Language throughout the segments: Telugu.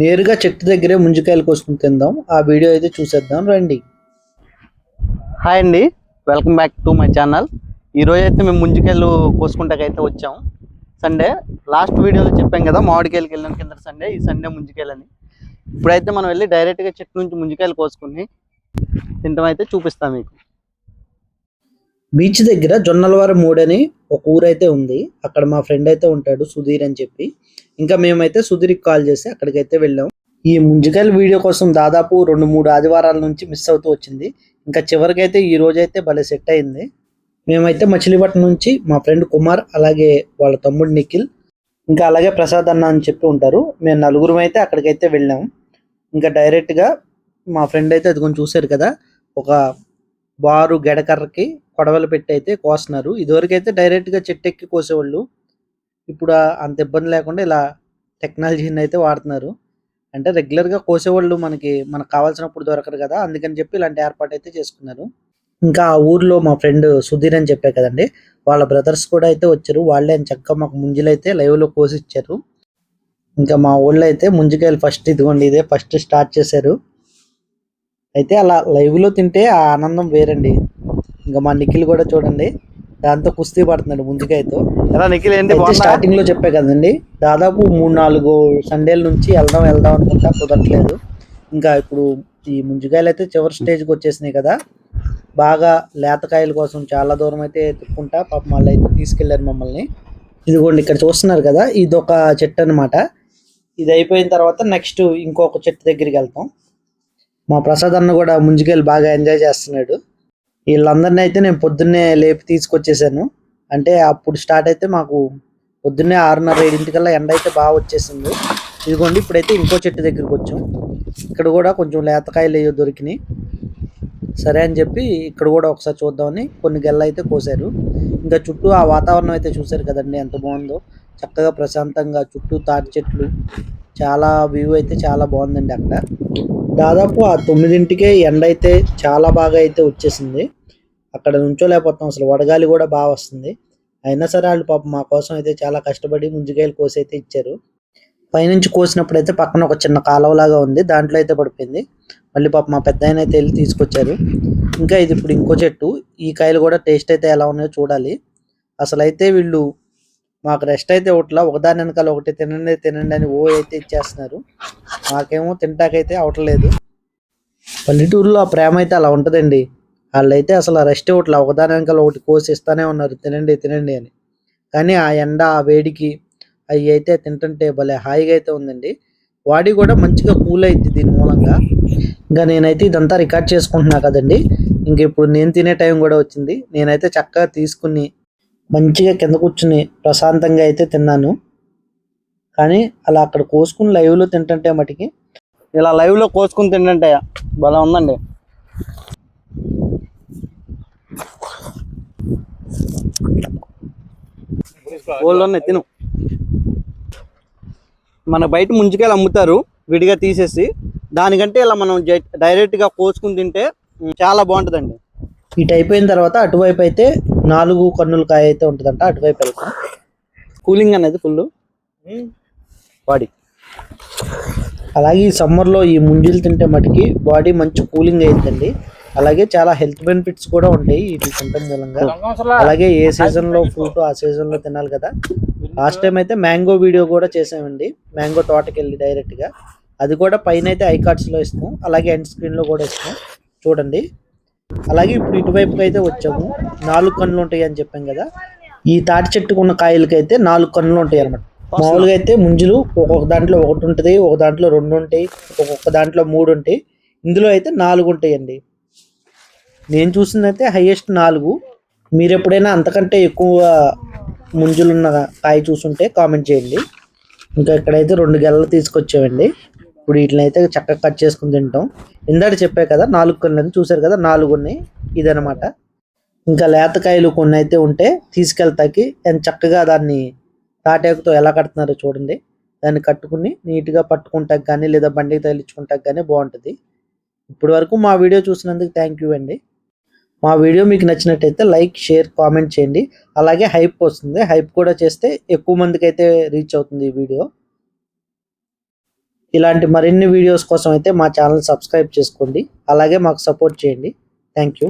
నేరుగా చెట్టు దగ్గరే ముంజికాయలు కోసుకుని తిందాం. ఆ వీడియో అయితే చూసేద్దాం రండి. హాయ్ అండి, welcome back to my channel. ఈరోజు అయితే మేము ముంజికాయలు కోసుకుంటాకైతే వచ్చాం. సండే లాస్ట్ వీడియోలో చెప్పాం కదా, మామిడికాయలకి వెళ్ళిన కింద సండే, ఈ సండే ముంజికాయలని. ఇప్పుడైతే మనం వెళ్ళి డైరెక్ట్గా చెట్టు నుంచి ముంజికాయలు కోసుకుని తింటాం అయితే చూపిస్తాం మీకు. బీచ్ దగ్గర జొన్నలవారి మూడని ఒక ఊరైతే ఉంది. అక్కడ మా ఫ్రెండ్ అయితే ఉంటాడు, సుధీర్ అని చెప్పి. ఇంకా మేమైతే సుధీర్కి కాల్ చేసి అక్కడికైతే వెళ్ళాం. ఈ ముంజికాయల వీడియో కోసం దాదాపు 2-3 ఆదివారాల నుంచి మిస్ అవుతూ వచ్చింది. ఇంకా చివరికైతే ఈ రోజైతే భలే సెట్ అయింది. మేమైతే మచిలీపట్నం నుంచి మా ఫ్రెండ్ కుమార్, అలాగే వాళ్ళ తమ్ముడు నిఖిల్, ఇంకా అలాగే ప్రసాద్ అన్న అని చెప్పి ఉంటారు. మేము నలుగురం అయితే అక్కడికైతే వెళ్ళాం. ఇంకా డైరెక్ట్గా మా ఫ్రెండ్ అయితే అది కొంచెం చూశారు కదా, ఒక బారు గెడకర్రకి కొడవలు పెట్టి అయితే కోస్తున్నారు. ఇదివరకు అయితే డైరెక్ట్గా చెట్టు ఎక్కి కోసేవాళ్ళు. ఇప్పుడు అంత ఇబ్బంది లేకుండా ఇలా టెక్నాలజీని అయితే వాడుతున్నారు. అంటే రెగ్యులర్గా కోసేవాళ్ళు మనకు కావాల్సినప్పుడు దొరకరు కదా, అందుకని చెప్పి ఇలాంటి ఏర్పాటు అయితే చేసుకున్నారు. ఇంకా ఆ ఊర్లో మా ఫ్రెండ్ సుధీర్ అని చెప్పే కదండి, వాళ్ళ బ్రదర్స్ కూడా అయితే వచ్చారు. వాళ్ళే చక్కగా మాకు ముంజులు అయితే లైవ్లో కోసి ఇచ్చారు. ఇంకా మా ఊళ్ళో అయితే ముంజికాయలు ఫస్ట్ ఇదిగోండి, ఇదే ఫస్ట్ స్టార్ట్ చేశారు. అయితే అలా లైవ్లో తింటే ఆ ఆనందం వేరండి. ఇంకా మా నిఖిల్ కూడా చూడండి, దాంతో కుస్తీ పడుతున్నాడు ముంజికాయతో. నిఖిల్ ఏంటి స్టార్టింగ్ లో చెప్పే కదండి, దాదాపు 3-4 సండేల నుంచి వెళ్దాం అనుకుంటా కుదరట్లేదు. ఇంకా ఇప్పుడు ఈ ముంజికాయలు అయితే చివరి స్టేజ్కి వచ్చేసినాయి కదా, బాగా లేతకాయల కోసం చాలా దూరం అయితే తిప్పుకుంటా పాపం వాళ్ళు అయితే తీసుకెళ్లారు మమ్మల్ని. ఇదిగోండి ఇక్కడ చూస్తున్నారు కదా, ఇదొక చెట్టు అనమాట. ఇది అయిపోయిన తర్వాత నెక్స్ట్ ఇంకొక చెట్టు దగ్గరికి వెళ్తాం. మా ప్రసాద్ అన్న కూడా ముంజికాయలు బాగా ఎంజాయ్ చేస్తున్నాడు. వీళ్ళందరినీ అయితే నేను పొద్దున్నే లేపి తీసుకొచ్చేసాను. అంటే అప్పుడు స్టార్ట్ అయితే మాకు పొద్దున్నే 6:30-7 ఎండ అయితే బాగా వచ్చేసింది. ఇదిగోండి ఇప్పుడైతే ఇంకో చెట్టు దగ్గరికి వచ్చాం. ఇక్కడ కూడా కొంచెం లేతకాయలు అయ్యో దొరికినాయి. సరే అని చెప్పి ఇక్కడ కూడా ఒకసారి చూద్దామని కొన్ని గెల్ల అయితే కోసారు. ఇంకా చుట్టూ ఆ వాతావరణం అయితే చూసారు కదండి, ఎంత బాగుందో. చక్కగా ప్రశాంతంగా చుట్టూ తాటి చెట్లు, చాలా వ్యూ అయితే చాలా బాగుందండి. అక్కడ దాదాపు ఆ 9ంటికే ఎండ అయితే చాలా బాగా అయితే వచ్చేసింది. అక్కడ నుంచోలేకపోతాం, అసలు వడగాలి కూడా బాగా వస్తుంది. అయినా సరే వాళ్ళు పాపం మా కోసం అయితే చాలా కష్టపడి ముంజికాయలు కోసి అయితే ఇచ్చారు. పైనుంచి కోసినప్పుడు అయితే పక్కన ఒక చిన్న కాలువలాగా ఉంది, దాంట్లో అయితే పడిపోయింది. మళ్ళీ పాపం మా పెద్ద ఆయన అయితే వెళ్ళి తీసుకొచ్చారు. ఇంకా ఇది ఇప్పుడు ఇంకో చెట్టు, ఈ కాయలు కూడా టేస్ట్ అయితే ఎలా ఉన్నాయో చూడాలి. అసలు అయితే వీళ్ళు మాకు రెస్ట్ అయితే ఒకదాని వెనకాల ఒకటి తినండి అని అయితే ఇచ్చేస్తున్నారు. మాకేమో తింటాకైతే అవట్లేదు. పల్లెటూరులో ఆ ప్రేమ అయితే అలా ఉంటుందండి. వాళ్ళైతే అసలు రెస్ట్ ఇవ్వట్లా, ఒకదాని వెనకాల ఒకటి కోసి ఇస్తానే ఉన్నారు, తినండి అని. కానీ ఆ ఎండ, ఆ వేడికి అవి అయితే తింటుంటే భలే హాయిగా అయితే ఉందండి. బాడీ కూడా మంచిగా కూల్ అయింది దీని మూలంగా. ఇంకా నేనైతే ఇదంతా రికార్డ్ చేసుకుంటున్నా కదండి, ఇంక ఇప్పుడు నేను తినే టైం కూడా వచ్చింది. నేనైతే చక్కగా తీసుకుని మంచిగా కింద కూర్చుని ప్రశాంతంగా అయితే తిన్నాను. కానీ అలా అక్కడ కోసుకుని లైవ్లో తింటుంటే మటుకి, ఇలా లైవ్లో కోసుకుని తింటుంటే భలే ఉందండి. తిను. మన బయట ముంజికాయలు అమ్ముతారు విడిగా తీసేసి, దానికంటే ఇలా మనం డైరెక్ట్గా కోసుకుని తింటే చాలా బాగుంటుందండి. ఇటు అయిపోయిన తర్వాత అటువైపు అయితే 4 కన్నుల కాయ అయితే ఉంటుందంట, అటువైపు వెళ్తాం. కూలింగ్ అనేది ఫుల్ బాడీ. అలాగే ఈ సమ్మర్లో ఈ ముంజులు తింటే మటుకి బాడీ మంచి కూలింగ్ అయిందండి. అలాగే చాలా హెల్త్ బెనిఫిట్స్ కూడా ఉంటాయి వీటి తినడం మూలంగా. అలాగే ఏ సీజన్లో ఫ్రూట్ ఆ సీజన్లో తినాలి కదా. లాస్ట్ టైం అయితే మ్యాంగో వీడియో కూడా చేసామండి, మ్యాంగో తోటకి వెళ్ళి డైరెక్ట్గా. అది కూడా పైన అయితే ఐకార్డ్స్లో ఇస్తాం, అలాగే ఎండ్ స్క్రీన్లో కూడా ఇస్తాం, చూడండి. అలాగే ఇప్పుడు ఇటువైపుకి అయితే వచ్చాము. 4 కన్నులు ఉంటాయి అని చెప్పాం కదా, ఈ తాటి చెట్టుకున్న కాయలకైతే 4 కన్నులు ఉంటాయి అన్నమాట. మామూలుగా అయితే ముంజులు ఒక్కొక్క దాంట్లో 1 ఉంటుంది, ఒక దాంట్లో 2 ఉంటాయి, ఒక్కొక్క దాంట్లో 3 ఉంటాయి. ఇందులో అయితే 4 ఉంటాయండి. నేను చూసిందైతే హైయెస్ట్ 4. మీరు ఎప్పుడైనా అంతకంటే ఎక్కువ ముంజులున్న కాయ చూసుంటే కామెంట్ చేయండి. ఇంకా ఇక్కడైతే 2 గెలలు తీసుకొచ్చామండి. ఇప్పుడు వీటిని అయితే చక్కగా కట్ చేసుకుని తింటాం. ఇందాక చెప్పే కదా 4 కన్నులని, చూసారు కదా 4 ఉన్నాయి, ఇదనమాట. ఇంకా లేతకాయలు కొన్ని అయితే ఉంటే తీసుకెళ్తాకి చక్కగా దాన్ని తాటాకుతో ఎలా కడుతున్నారో చూడండి. దాన్ని కట్టుకుని నీట్గా పట్టుకుంటాకి కానీ లేదా బండికి తగిలించుకుంటాకి కానీ బాగుంటుంది. ఇప్పటి వరకు మా వీడియో చూసినందుకు థ్యాంక్ యూ అండి. మా వీడియో మీకు నచ్చినట్టయితే లైక్, షేర్, కామెంట్ చేయండి. అలాగే హైప్ వస్తుంది, హైప్ కూడా చేస్తే ఎక్కువ మందికి అయితే రీచ్ అవుతుంది ఈ వీడియో. ఇలాంటి మరిన్ని వీడియోస్ కోసం అయితే మా ఛానల్ సబ్స్క్రైబ్ చేసుకోండి, అలాగే మాకు సపోర్ట్ చేయండి. Thank you.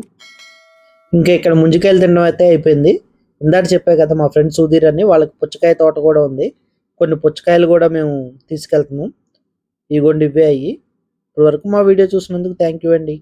ఇంకా ఇక్కడ ముంజికాయలు తినడం అయితే అయిపోయింది. ఇందాక చెప్పే కదా మా ఫ్రెండ్ సుధీర్ అని, వాళ్ళకి పుచ్చకాయ తోట కూడా ఉంది. కొన్ని పుచ్చకాయలు కూడా మేము తీసుకెళ్తున్నాం. ఇగోండి ఇవే అయ్యి. ఇప్పటివరకు మా వీడియో చూసినందుకు థ్యాంక్ యూ అండి.